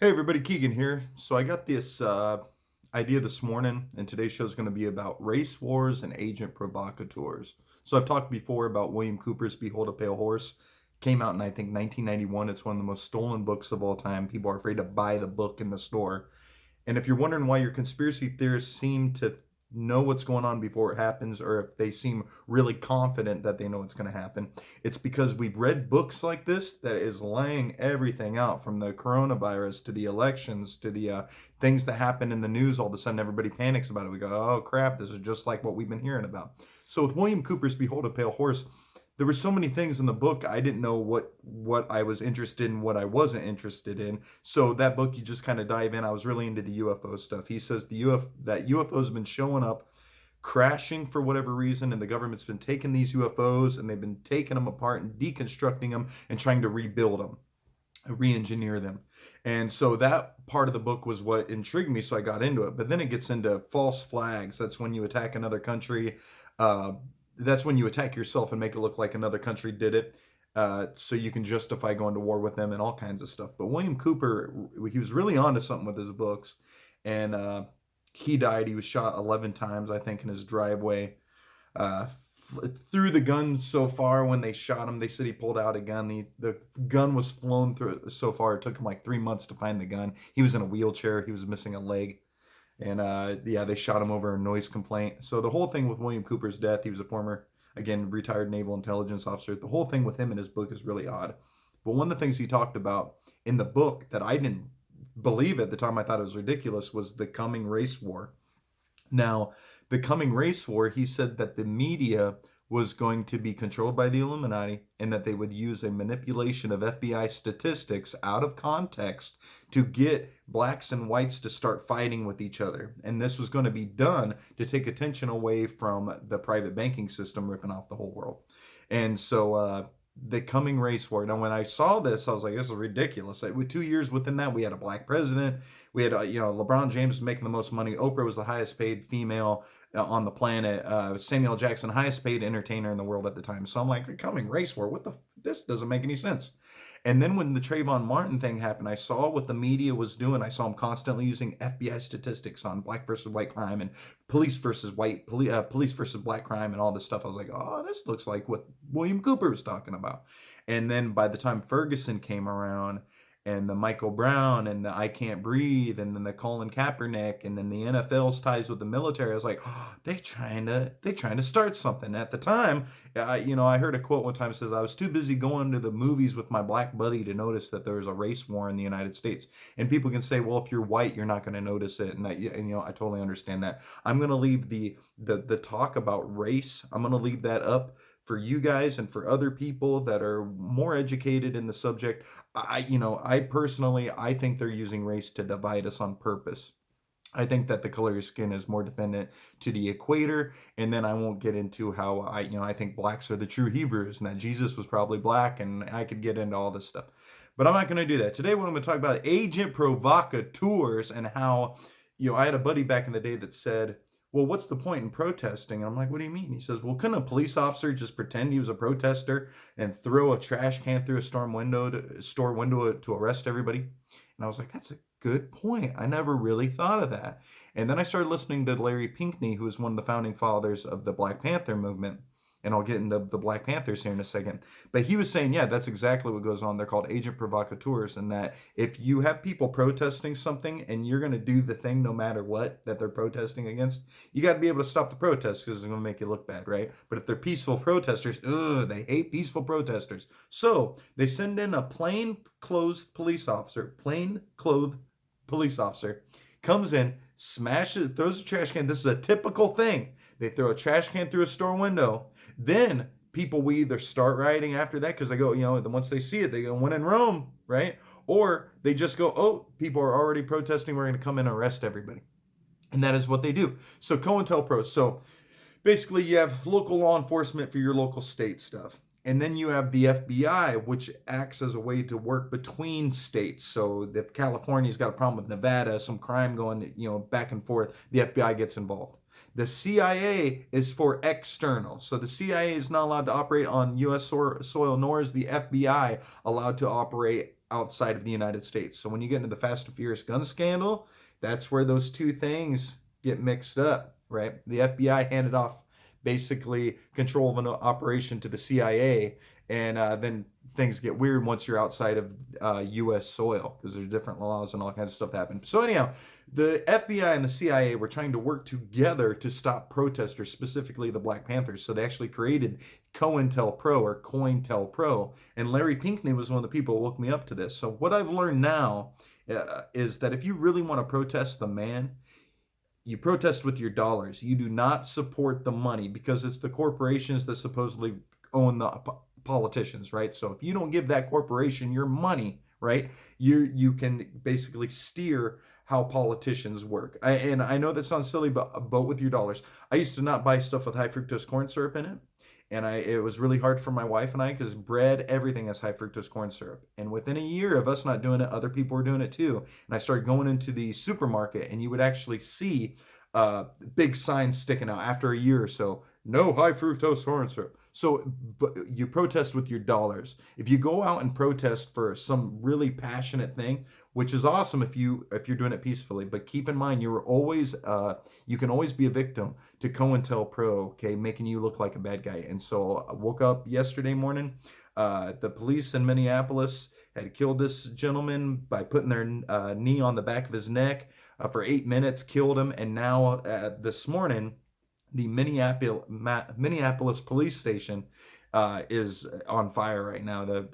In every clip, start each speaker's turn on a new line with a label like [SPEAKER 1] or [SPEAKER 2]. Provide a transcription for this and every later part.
[SPEAKER 1] Hey everybody, Keegan here. So I got this idea this morning, and today's show is going to be about race wars and agent provocateurs. So I've talked before about William Cooper's Behold a Pale Horse. Came out in I think 1991. It's one of the most stolen books of all time. People are afraid to buy the book in the store. And if you're wondering why your conspiracy theorists seem to know what's going on before it happens, or if they seem really confident that they know what's going to happen, it's because we've read books like this that is laying everything out from the coronavirus to the elections to the things that happen in the news. All of a sudden, everybody panics about it. We go, oh crap, this is just like what we've been hearing about. So with William Cooper's Behold a Pale Horse, there were so many things in the book I didn't know what I was interested in, what I wasn't interested in. So that book, you just kind of dive in. I was really into the UFO stuff. He says that UFOs have been showing up, crashing for whatever reason, and the government's been taking these UFOs and they've been taking them apart and deconstructing them and trying to rebuild them, re-engineer them. And so that part of the book was what intrigued me, so I got into it. But then it gets into false flags. That's when you attack another country. uh, that's when you attack yourself and make it look like another country did it, so you can justify going to war with them and all kinds of stuff. But William Cooper, he was really onto something with his books. And he died. He was shot 11 times, I think, in his driveway. uh, Threw the gun so far. When they shot him, they said he pulled out a gun. The gun was flown through so far, it took him like 3 months to find the gun. He was in a wheelchair. He was missing a leg. And yeah, they shot him over a noise complaint. So the whole thing with William Cooper's death, he was a former, again, retired naval intelligence officer. The whole thing with him and his book is really odd. But one of the things he talked about in the book that I didn't believe at the time, I thought it was ridiculous, was the coming race war. Now, the coming race war, he said that the media was going to be controlled by the Illuminati, and that they would use a manipulation of FBI statistics out of context to get blacks and whites to start fighting with each other. And this was going to be done to take attention away from the private banking system ripping off the whole world. And so the coming race war. Now, when I saw this, I was like, this is ridiculous. Like, with 2 years within that, we had a black president. We had, LeBron James was making the most money. Oprah was the highest paid female on the planet. Samuel Jackson, highest paid entertainer in the world at the time. So I'm like, coming race war. This doesn't make any sense. And then when the Trayvon Martin thing happened, I saw what the media was doing. I saw them constantly using FBI statistics on black versus white crime and police versus police versus black crime and all this stuff. I was like, oh, this looks like what William Cooper was talking about. And then by the time Ferguson came around, and the Michael Brown and the I Can't Breathe, and then the Colin Kaepernick, and then the NFL's ties with the military, I was like, oh, they trying to start something. At the time, I heard a quote one time that says, I was too busy going to the movies with my black buddy to notice that there was a race war in the United States. And people can say, well, if you're white, you're not going to notice it. I totally understand that. I'm going to leave the talk about race. I'm going to leave that up for you guys and for other people that are more educated in the subject. I personally, I think they're using race to divide us on purpose. I think that the color of your skin is more dependent to the equator, and then I won't get into how I think blacks are the true Hebrews and that Jesus was probably black, and I could get into all this stuff. But I'm not going to do that. Today what I'm going to talk about agent provocateurs, and how, I had a buddy back in the day that said, well, what's the point in protesting? And I'm like, what do you mean? He says, well, couldn't a police officer just pretend he was a protester and throw a trash can through a store window to arrest everybody? And I was like, that's a good point. I never really thought of that. And then I started listening to Larry Pinckney, who is one of the founding fathers of the Black Panther movement. And I'll get into the Black Panthers here in a second. But he was saying, yeah, that's exactly what goes on. They're called agent provocateurs. And that if you have people protesting something and you're going to do the thing no matter what that they're protesting against, you got to be able to stop the protest, because it's going to make you look bad, right? But if they're peaceful protesters, they hate peaceful protesters. So they send in a plain-clothed police officer, comes in, smashes, throws a trash can. This is a typical thing. They throw a trash can through a store window. Then people will either start rioting after that, because they go, once they see it, they go, when in Rome, right? Or they just go, oh, people are already protesting, we're going to come in and arrest everybody. And that is what they do. So COINTELPRO. So basically you have local law enforcement for your local state stuff. And then you have the FBI, which acts as a way to work between states. So if California's got a problem with Nevada, some crime going, back and forth, the FBI gets involved. The CIA is for external. So the CIA is not allowed to operate on U.S. soil, nor is the FBI allowed to operate outside of the United States. So when you get into the Fast and Furious gun scandal, that's where those two things get mixed up, right? The FBI handed off basically control of an operation to the CIA, and then things get weird once you're outside of U.S. soil because there's different laws and all kinds of stuff that happen. So anyhow, the FBI and the CIA were trying to work together to stop protesters, specifically the Black Panthers. So they actually created COINTELPRO or COINTELPRO, and Larry Pinkney was one of the people who woke me up to this. So what I've learned now is that if you really want to protest the man, you protest with your dollars. You do not support the money because it's the corporations that supposedly own the politicians, right? So if you don't give that corporation your money, right, you can basically steer how politicians work. And I know that sounds silly, but vote with your dollars. I used to not buy stuff with high fructose corn syrup in it. And it was really hard for my wife and I because bread, everything has high fructose corn syrup. And within a year of us not doing it, other people were doing it too. And I started going into the supermarket, and you would actually see big signs sticking out after a year or so. No high fructose corn syrup. So you protest with your dollars. If you go out and protest for some really passionate thing, which is awesome if you're doing it peacefully, but keep in mind you can always be a victim to COINTELPRO, okay, making you look like a bad guy. And so I woke up yesterday morning. The police in Minneapolis had killed this gentleman by putting their knee on the back of his neck for 8 minutes, killed him, and now this morning the Minneapolis police station is on fire right now.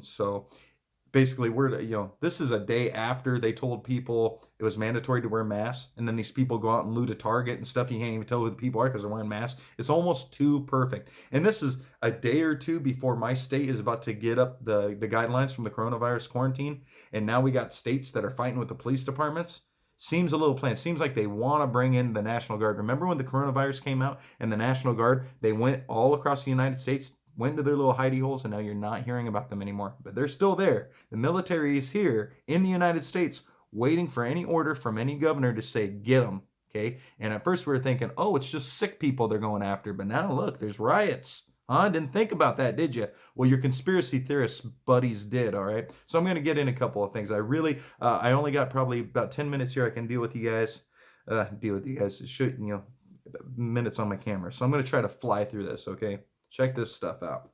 [SPEAKER 1] So basically this is a day after they told people it was mandatory to wear masks, and then these people go out and loot a Target and stuff. You can't even tell who the people are because they're wearing masks. It's almost too perfect. And this is a day or two before my state is about to get up the guidelines from the coronavirus quarantine, and now we got states that are fighting with the police departments. Seems a little planned. Seems like they want to bring in the National Guard. Remember when the coronavirus came out and the National Guard, they went all across the United States, went to their little hidey holes, and now you're not hearing about them anymore. But they're still there. The military is here in the United States waiting for any order from any governor to say, get them, okay? And at first we were thinking, oh, it's just sick people they're going after. But now look, there's riots. Huh? Didn't think about that, did you? Well, your conspiracy theorist buddies did, all right? So I'm going to get in a couple of things. I only got probably about 10 minutes here. I can deal with you guys. Shoot, minutes on my camera. So I'm going to try to fly through this, okay? Check this stuff out.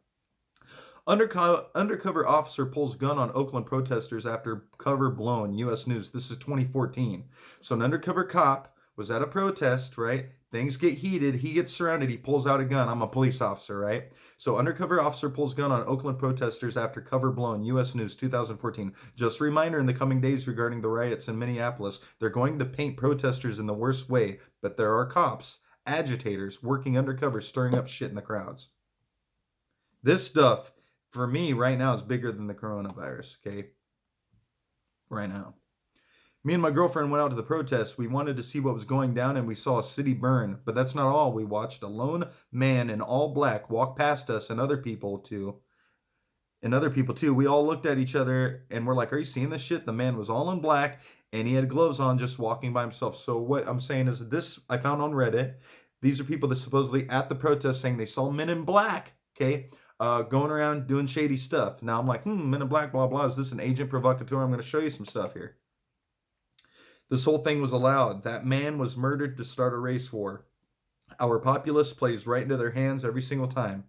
[SPEAKER 1] Undercover officer pulls gun on Oakland protesters after cover blown. U.S. News. This is 2014. So an undercover cop was at a protest, right? Things get heated. He gets surrounded. He pulls out a gun. I'm a police officer, right? So undercover officer pulls gun on Oakland protesters after cover blown. U.S. News, 2014. Just a reminder in the coming days regarding the riots in Minneapolis, they're going to paint protesters in the worst way, but there are cops, agitators, working undercover, stirring up shit in the crowds. This stuff, for me, right now, is bigger than the coronavirus, okay? Right now. Me and my girlfriend went out to the protest. We wanted to see what was going down, and we saw a city burn. But that's not all. We watched a lone man in all black walk past us and other people too. We all looked at each other and we're like, are you seeing this shit? The man was all in black and he had gloves on just walking by himself. So what I'm saying is this I found on Reddit. These are people that supposedly at the protest saying they saw men in black, okay, going around doing shady stuff. Now I'm like, men in black, blah, blah. Is this an agent provocateur? I'm going to show you some stuff here. This whole thing was allowed. That man was murdered to start a race war. Our populace plays right into their hands every single time.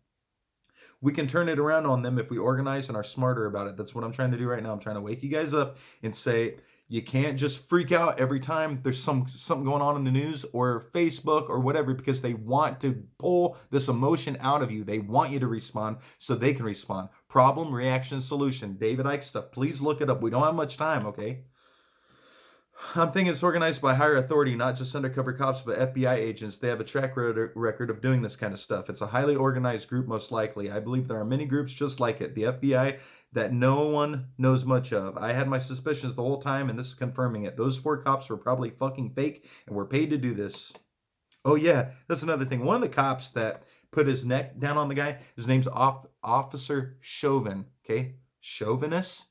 [SPEAKER 1] We can turn it around on them if we organize and are smarter about it. That's what I'm trying to do right now. I'm trying to wake you guys up and say, you can't just freak out every time there's something going on in the news or Facebook or whatever, because they want to pull this emotion out of you. They want you to respond so they can respond. Problem, reaction, solution. David Icke stuff. Please look it up. We don't have much time, okay? I'm thinking it's organized by higher authority, not just undercover cops, but FBI agents. They have a track record of doing this kind of stuff. It's a highly organized group, most likely. I believe there are many groups just like it. The FBI that no one knows much of. I had my suspicions the whole time, and this is confirming it. Those 4 cops were probably fucking fake and were paid to do this. Oh, yeah, that's another thing. One of the cops that put his neck down on the guy, his name's Officer Chauvin, okay? Chauvinist?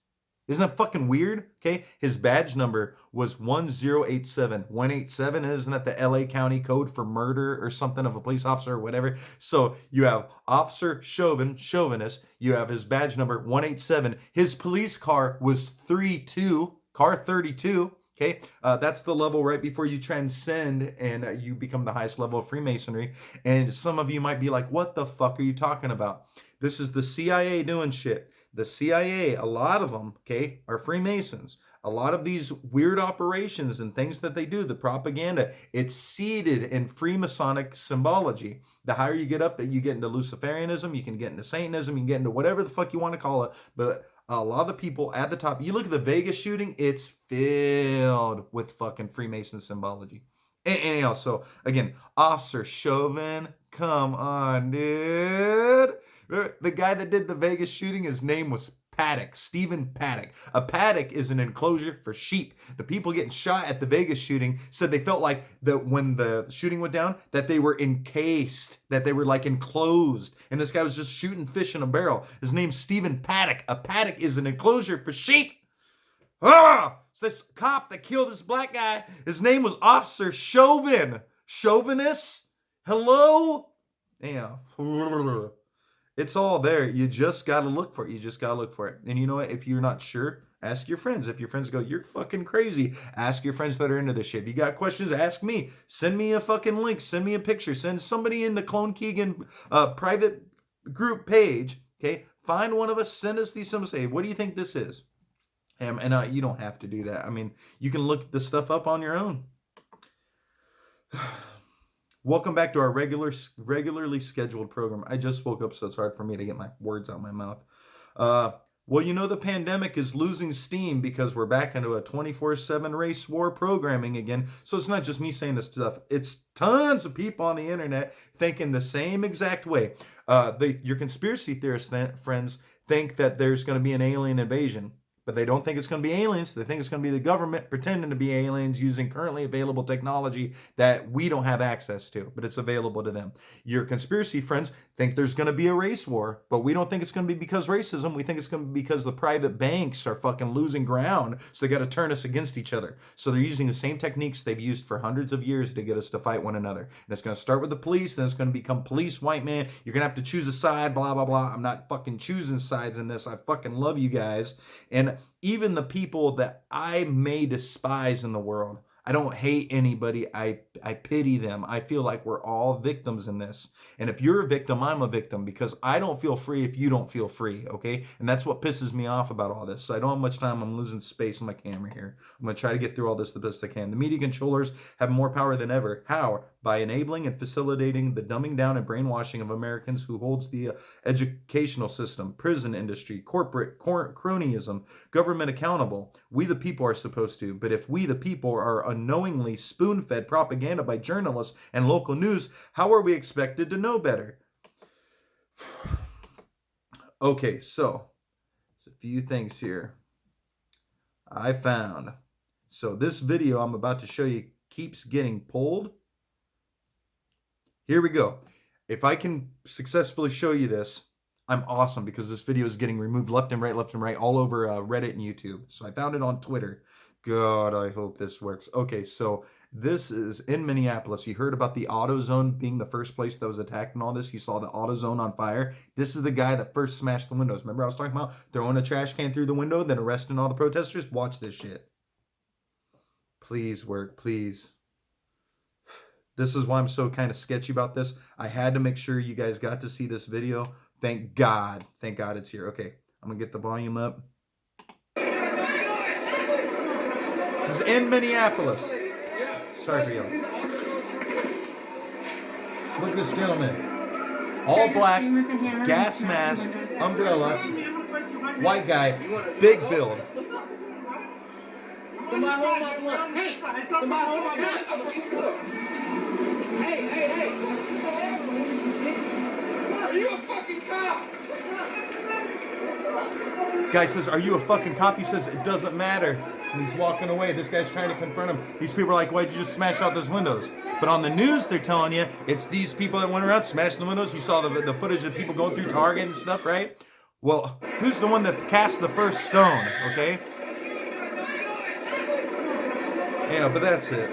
[SPEAKER 1] Isn't that fucking weird? Okay, his badge number was 1087. 187, isn't that the LA County code for murder or something of a police officer or whatever? So you have Officer Chauvinist. You have his badge number 187. His police car was 32, car 32. Okay, that's the level right before you transcend and you become the highest level of Freemasonry. And some of you might be like, what the fuck are you talking about? This is the CIA doing shit. The CIA, a lot of them, okay, are Freemasons. A lot of these weird operations and things that they do, the propaganda, it's seeded in Freemasonic symbology. The higher you get up, you get into Luciferianism, you can get into Satanism, you can get into whatever the fuck you want to call it. But a lot of the people at the top, you look at the Vegas shooting, it's filled with fucking Freemason symbology. Anyhow, so again, Officer Chauvin, come on, dude. The guy that did the Vegas shooting, his name was Paddock, Stephen Paddock. A paddock is an enclosure for sheep. The people getting shot at the Vegas shooting said they felt like that when the shooting went down, that they were encased, that they were like enclosed. And this guy was just shooting fish in a barrel. His name's Stephen Paddock. A paddock is an enclosure for sheep. Ah! So this cop that killed this black guy, his name was Officer Chauvin. Chauvinist? Hello? Yeah. It's all there. You just got to look for it. You just got to look for it. And you know what? If you're not sure, ask your friends. If your friends go, you're fucking crazy, ask your friends that are into this shit. If you got questions, ask me. Send me a fucking link. Send me a picture. Send somebody in the Clone Keegan private group page. Okay? Find one of us. Send us these symbols. Say, what do you think this is? And you don't have to do that. I mean, you can look this stuff up on your own. Welcome back to our regularly scheduled program. I just woke up, so it's hard for me to get my words out of my mouth. Well, you know, the pandemic is losing steam because we're back into a 24/7 race war programming again. So it's not just me saying this stuff. It's tons of people on the internet thinking the same exact way. Your conspiracy theorist friends think that there's going to be an alien invasion. But they don't think it's going to be aliens. They think it's going to be the government pretending to be aliens using currently available technology that we don't have access to, but it's available to them. Your conspiracy friends think there's going to be a race war, but we don't think it's going to be because racism. We think it's going to be because the private banks are fucking losing ground, so they got to turn us against each other. So they're using the same techniques they've used for hundreds of years to get us to fight one another. And it's going to start with the police, then it's going to become police white man. You're going to have to choose a side, blah, blah, blah. I'm not fucking choosing sides in this. I fucking love you guys. And even the people that I may despise in the world, I don't hate anybody. I pity them. I feel like we're all victims in this. And if you're a victim, I'm a victim because I don't feel free if you don't feel free, okay? And that's what pisses me off about all this. So I don't have much time. I'm losing space on my camera here. I'm going to try to get through all this the best I can. The media controllers have more power than ever. How? By enabling and facilitating the dumbing down and brainwashing of Americans who holds the educational system, prison industry, corporate cronyism, government accountable. We the people are supposed to. But if we the people are unknowingly spoon-fed propaganda by journalists and local news, how are we expected to know better? Okay, so there's a few things here I found. So this video I'm about to show you keeps getting pulled. Here we go. If I can successfully show you this, I'm awesome because this video is getting removed left and right all over Reddit and YouTube. So I found it on Twitter. God, I hope this works. Okay, so this is in Minneapolis. You heard about the AutoZone being the first place that was attacked and all this. You saw the AutoZone on fire. This is the guy that first smashed the windows. Remember I was talking about throwing a trash can through the window, then arresting all the protesters? Watch this shit. Please work, please. This is why I'm so kind of sketchy about this. I had to make sure you guys got to see this video. Thank God it's here. Okay, I'm going to get the volume up. This is in Minneapolis. Sorry for yelling. Look at this gentleman. All black, gas mask, umbrella, white guy, big build.
[SPEAKER 2] Somebody hold my blood. Hey, somebody hold my blood. Hey. Are you a fucking cop?
[SPEAKER 1] Guy says, are you a fucking cop? He says, it doesn't matter. And he's walking away. This guy's trying to confront him. These people are like, why'd you just smash out those windows? But on the news, they're telling you it's these people that went around smashing the windows. You saw the footage of people going through Target and stuff, right? Well, who's the one that cast the first stone, okay? Yeah, but that's it.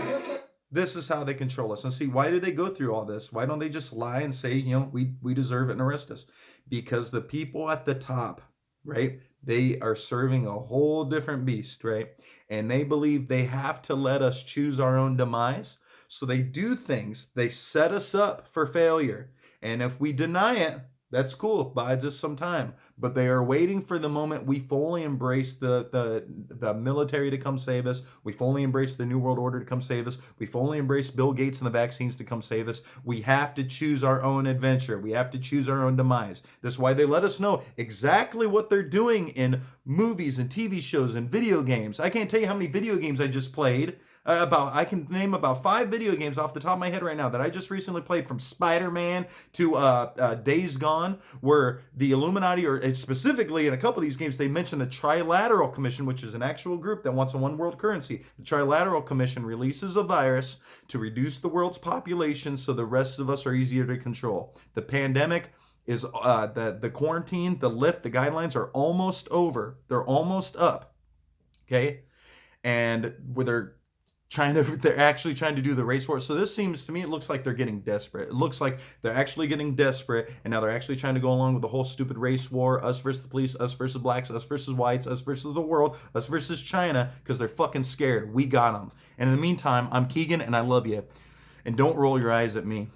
[SPEAKER 1] This is how they control us. And see, why do they go through all this? Why don't they just lie and say, we deserve it and arrest us? Because the people at the top, right? They are serving a whole different beast, right? And they believe they have to let us choose our own demise. So they do things, they set us up for failure. And if we deny it, that's cool. Buys us some time. But they are waiting for the moment we fully embrace the military to come save us. We fully embrace the New World Order to come save us. We fully embrace Bill Gates and the vaccines to come save us. We have to choose our own adventure. We have to choose our own demise. That's why they let us know exactly what they're doing in movies and TV shows and video games. I can't tell you how many video games I just played. I can name about 5 video games off the top of my head right now that I just recently played, from Spider-Man to Days Gone, where the Illuminati, or specifically in a couple of these games, they mention the Trilateral Commission, which is an actual group that wants a one world currency. The Trilateral Commission releases a virus to reduce the world's population so the rest of us are easier to control. The pandemic is the quarantine, the lift, the guidelines are almost over. They're almost up. Okay, and where they're actually trying to do the race war. So this seems to me, it looks like they're getting desperate. It looks like they're actually getting desperate, and now they're actually trying to go along with the whole stupid race war, us versus the police, us versus blacks, us versus whites, us versus the world, us versus China, because they're fucking scared. We got them. And in the meantime, I'm Keegan, and I love you. And don't roll your eyes at me.